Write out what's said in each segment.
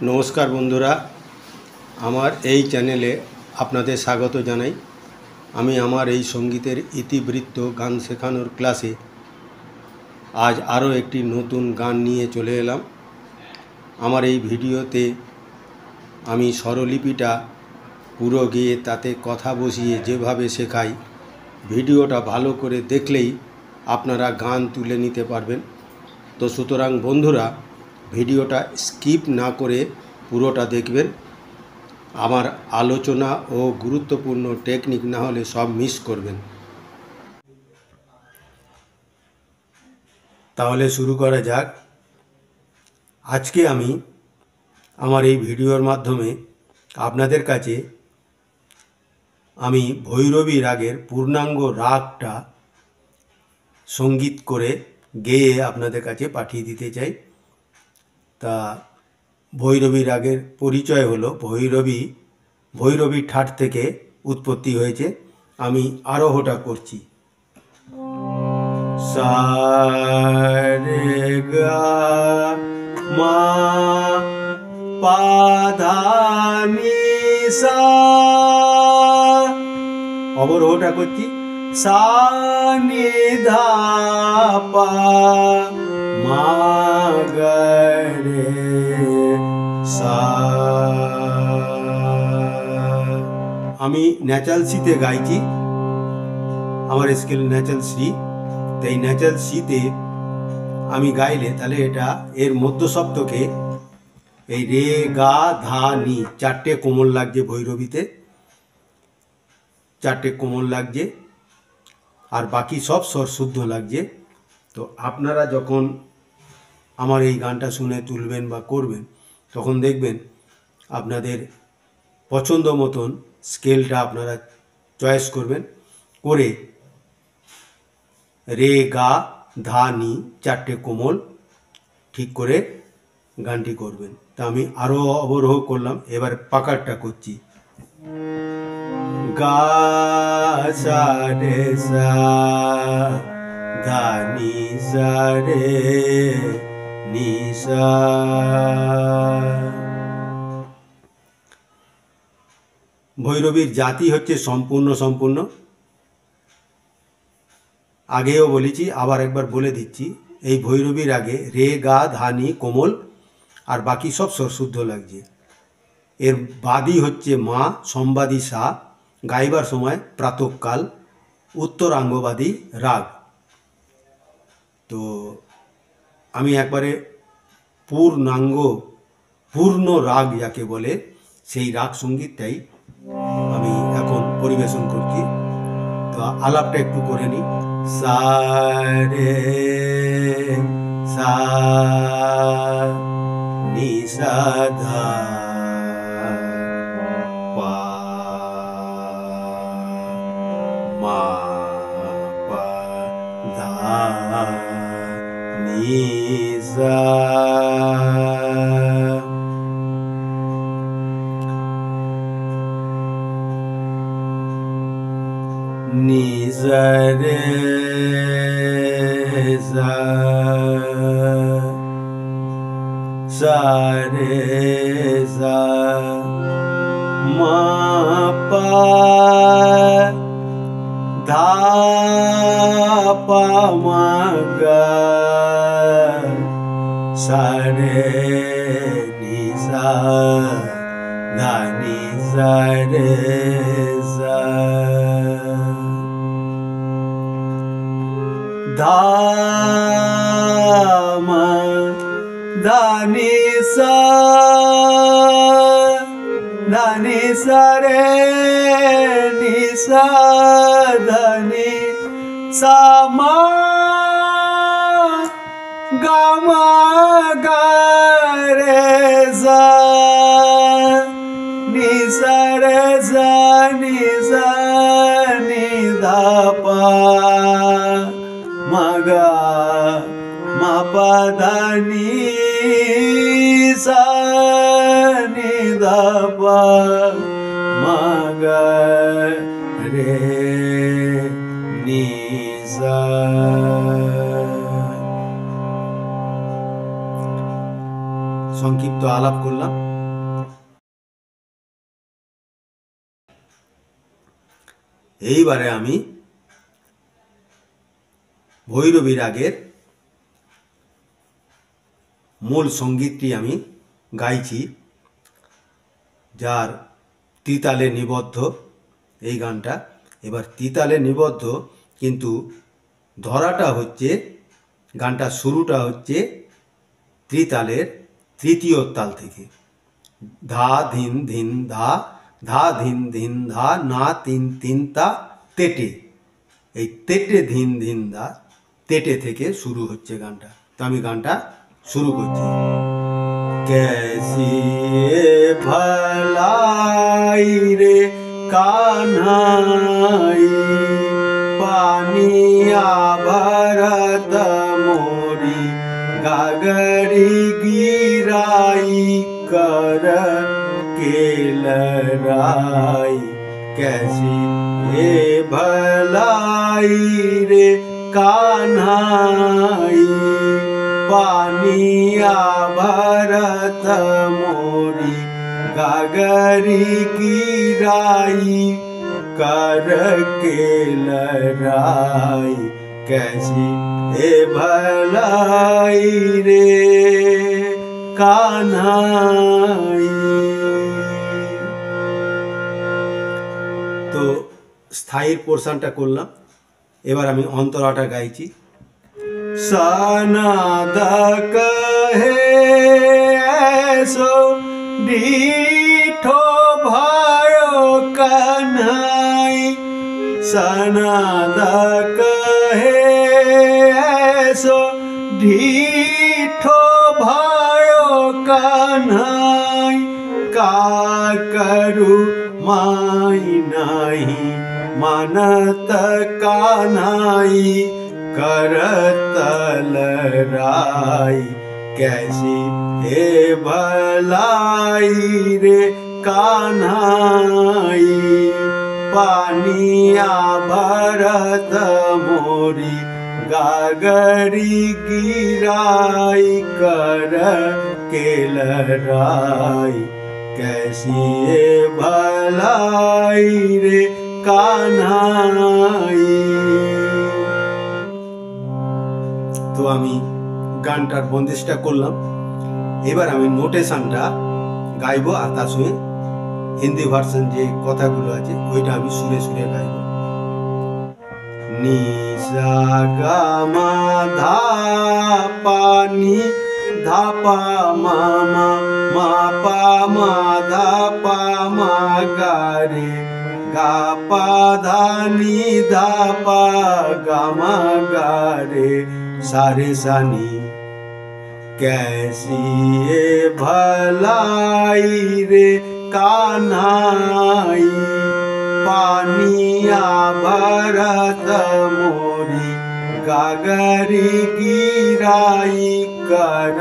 নমস্কার বন্ধুরা, আমার এই চ্যানেলে আপনাদের স্বাগত জানাই। আমি আমার এই সঙ্গীতের ইতিবৃত্ত গান শেখানোর ক্লাসে আজ আরও একটি নতুন গান নিয়ে চলে এলাম। আমার এই ভিডিওতে আমি স্বরলিপিটা পুরো গেয়ে তাতে কথা বসিয়ে যেভাবে শেখাই, ভিডিওটা ভালো করে দেখলেই আপনারা গান তুলে নিতে পারবেন। তো সুতরাং বন্ধুরা, ভিডিওটা স্কিপ না করে পুরোটা দেখবেন। আমার আলোচনা ও গুরুত্বপূর্ণ টেকনিক না হলে সব মিস করবেন। তাহলে শুরু করা যাক। আজকে আমি আমার এই ভিডিওর মাধ্যমে আপনাদের কাছে আমি ভৈরবী রাগের পূর্ণাঙ্গ রাগটা সঙ্গীত করে গেয়ে আপনাদের কাছে পাঠিয়ে দিতে চাই। তা ভৈরবী রাগের পরিচয় হলো ভৈরবী ঠাট থেকে উৎপত্তি হয়েছে। আমি আরোহটা করছি। সা রে গা মা পা ধা নি সা, অবরোহটা করছি। সা নি ধা পা মা গা রে সা। আমি ন্যাচারাল সিতে গাইছি, আমার স্কেল ন্যাচারাল সি। তো এই ন্যাচারাল সিতে আমি গাইলে তাহলে এটা এর মধ্য সপ্তকে এই রে গা ধা নি চারটে কোমল লাগছে, ভৈরবীতে চারটে কোমল লাগছে, আর বাকি সব স্বর শুদ্ধ লাগছে। তো আপনারা যখন আমার এই গানটা শুনে তুলবেন বা করবেন, তখন দেখবেন আপনাদের পছন্দ মতন স্কেলটা আপনারা চয়েস করবেন, করে রে গা ধা নি চারটে কোমল ঠিক করে গানটি করবেন। তা আমি আরও অবরোহ করলাম, এবার পাকারটা করছি। গা সা রে সা ধা নি সা রে নি সা। ভৈরবীর জাতি হচ্ছে সম্পূর্ণ। আগেও বলেছি, আবার একবার বলে দিচ্ছি, এই ভৈরবীর আগে রে গা ধা নি কোমল, আর বাকি সব স্বর শুদ্ধ লাগছে। এর বাদী হচ্ছে মা, সম্বাদী সা, গাইবার সময় প্রাতঃকাল, উত্তরাঙ্গবাদী রাগ। তো আমি একবারে পূর্ণ রাগ যাকে বলে, সেই রাগ সঙ্গীতটাই আমি এখন পরিবেশন করছি। তো আলাপটা একটু করে নিই। সা রে সা নি সা ধা পা মা পা ধা নি সা। নি সা রে সা সা রে সা মা পা ধা পা মা গা সা রে নি সা ধা নি সা রে সা। ধা মা ধা নি সা ধা নি সা রে নি সা ধা নি সা মা গা মা গা রে সা নি সা রে সা নি সা নি ধা পা মা গা মা পা ধা নি সা নি ধা পা মা গা রে নি সা। সংক্ষিপ্ত আলাপ করলাম। এইবারে আমি ভৈরবী রাগের মূল সঙ্গীতটি আমি গাইছি, যার ত্রিতালে নিবদ্ধ এই গানটা। এবার ত্রিতালে নিবদ্ধ, কিন্তু ধরাটা হচ্ছে, গানটা শুরুটা হচ্ছে ত্রিতালের তৃতীয় তাল থেকে। ধা ধিন ধিন ধা, ধা ধিন ধিন ধা, না তিন তিন তা তেটে। এই তেটে ধিন ধিন ধা, তেটে থেকে শুরু হচ্ছে গানটা। তো আমি গানটা শুরু করছি। कैसी भलाई रे कान्हाई, पानिया भरत मोरी गागरी गिराई कर के लड़ाई। कैसी भलाई रे कान्हाई, पानिया भरत मोरी गागरी गिराई कर के लड़ाई। कैसी भलाई रे कान्हाई। তো স্থায়ীর পোর্শনটা করলাম। এবার আমি অন্তরাটা গাইছি। सनद कहे ऐसो डीठो भयो कन्हाई, सनद कहे ऐसो डीठो भयो कन्हाई। का करू माई नहीं मानत कान्हाई करत लड़ाई। कैसी भलाई रे कान्हाई, पानिया भरत मोरी गागरी गिराई कर के लड़ाई। कैसी भलाई रे कान्हाई। তো আমি গানটার বন্দিশটা করলাম। এবার আমি নোটেশনটা গাইবো, আর তার সঙ্গে হিন্দি ভার্সন যে কথাগুলো আছে ওইটা আমি সুরে সুরে গাইব। নি সা গা মা ধা পা নি ধা পা মা মা, মা পা মা ধা পা মা গা রে, गा पा धा नी धा पा गा मा गा रे सा रे सा नी। कैसी भलाई रे कान्हाई, पानिया भरत मोरी गागरी गिराई कर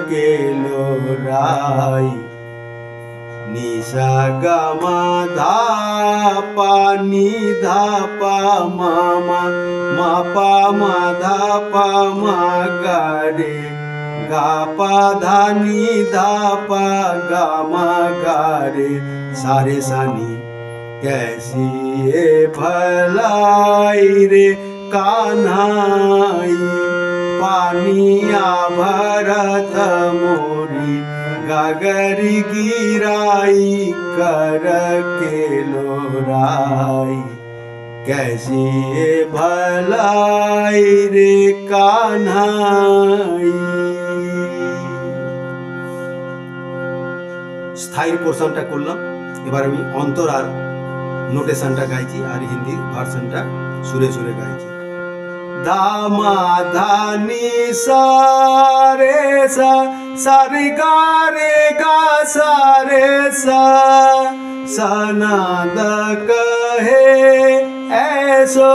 के लोराई। निसा गा मा धा पा नी धा पा मा मा, मा पा मा धा पा मा गा रे, गा पा धा नी धा पा गा मा गा रे सा रे सा नी। कैसी भलाई रे कान्हाई, पानिया भरत मोरी गागरी गिराई कर के लोराई। कैसी भलाई रे कान्हाई। স্থায়ী পোর্শনটা করলাম। এবার আমি অন্তরার নোটেশনটা গাইছি আর হিন্দি ভার্সনটা সুরে সুরে গাইছি। धामा धानी सा रे सा, सा रे गा रे गा सा रे सा, सनद कहे ऐसो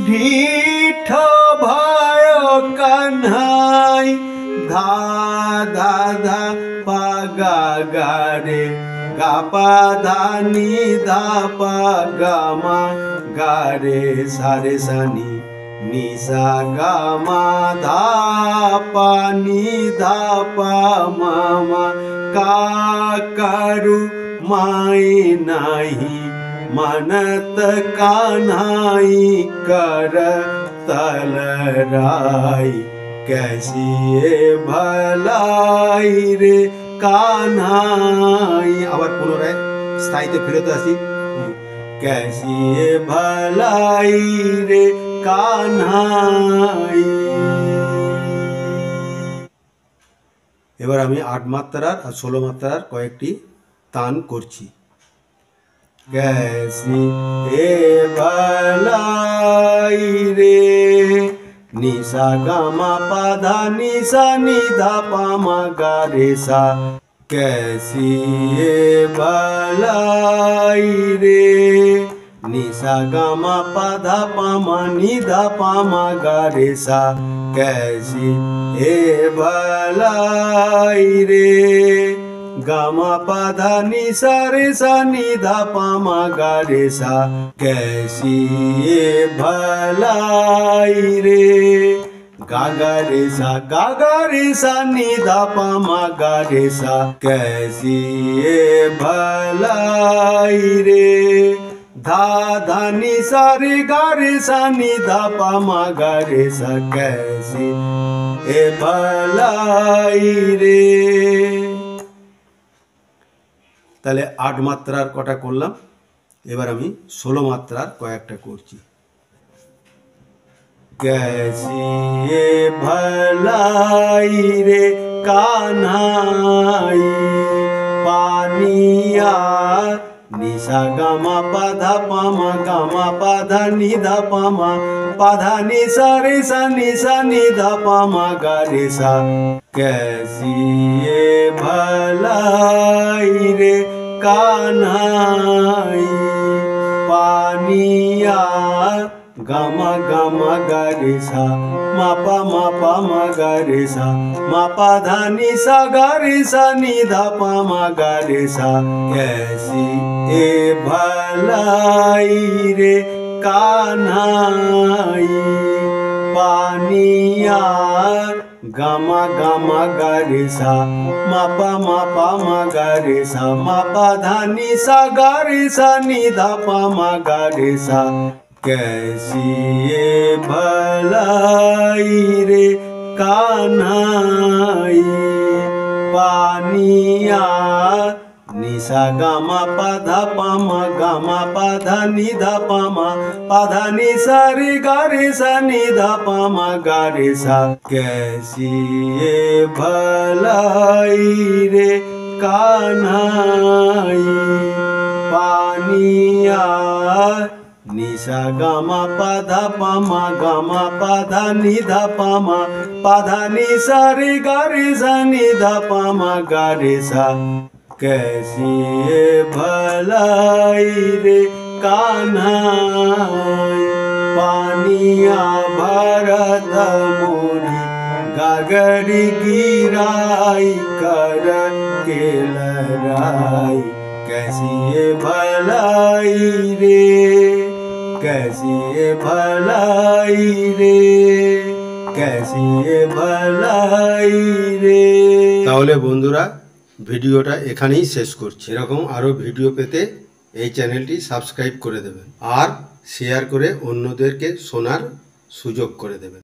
ढीठो भयो कन्हाई। धा धा धा पा गा गा रे, गा पा धा नी धा पा गा मा गा रे सा रे सा नी। निसा गा मा धा पा नी धा पा मा मा, का करू माई नहीं मनत कान्हाई कर तलराई कैसी ये भलाई रे कान्हाई। আবার পুনরায় স্থায়ীতে ফিরতে আসি। कैसी ये भलाई रे कान्हाई। এবার আমি 8 মাত্রার আর 16 মাত্রার কয়েকটি তান করছি। कैसी ये भलाई रे निसा गामा पाधा निसा निधा पामा गा रे सा। कैसी ये भलाई रे निसा गामा पाधा पामा निधा पामा गा रे सा। कैसी ये भलाई रे गामा पाधा निसा रे सा निधा पामा गा रे सा। कैसी ये भलाई रे गागा रे सा निधा पामा गा रे सा। कैसी ये भलाई रे धा धा निसा रे गा रे सा निधा पामा गा रे सा। कैसी ये भलाई रे। তাহলে 8 মাত্রার কটা করলাম, এবার আমি 16 মাত্রার কয়েকটা করছি। कैसी ये भलाई रे कान्हाई पानिया निसा गामा पाधा निधा पामा पाधा निसा रे सा निधा पामा गा रे सा। कैसी ये भलाई रे कान्हाई पानिया गामा गामा गा रे सा मा पा गा रे सा मा पा धा नि सा गा रे सा नि धा पा मा गा रे सा। कैसी ए भलाई रे कान्हाई पानिया गामा गामा गा रे सा मा पा मा गा रे सा मा पा धा नि सा गा रे सा नि धा पा मा गा रे सा। कैसी ये भलाई रे कान्हाई पानिया निसा गामा पाधा पामा गामा पाधा निधा पामा पाधा निसा रे गा रे सा निधा पामा गा रे सा। कैसी ये भलाई रे कान्हाई पानिया निसा गामा पाधा निधा पामा पाधा निसा रे गा रे सा निधा पामा गा रे सा। कैसी ये भलाई रे कान्हाई पानिया भरत मोरी गागरी गिराई कर के लड़ाई। कैसी ये भलाई रे कैसी ये भलाई रे कैसी ये भलाई রে। তাহলে বন্ধুরা ভিডিওটা এখানেই শেষ করছি। এরকম আরও ভিডিও পেতে এই চ্যানেলটি সাবস্ক্রাইব করে দেবেন আর শেয়ার করে অন্যদেরকে শোনার সুযোগ করে দেবেন।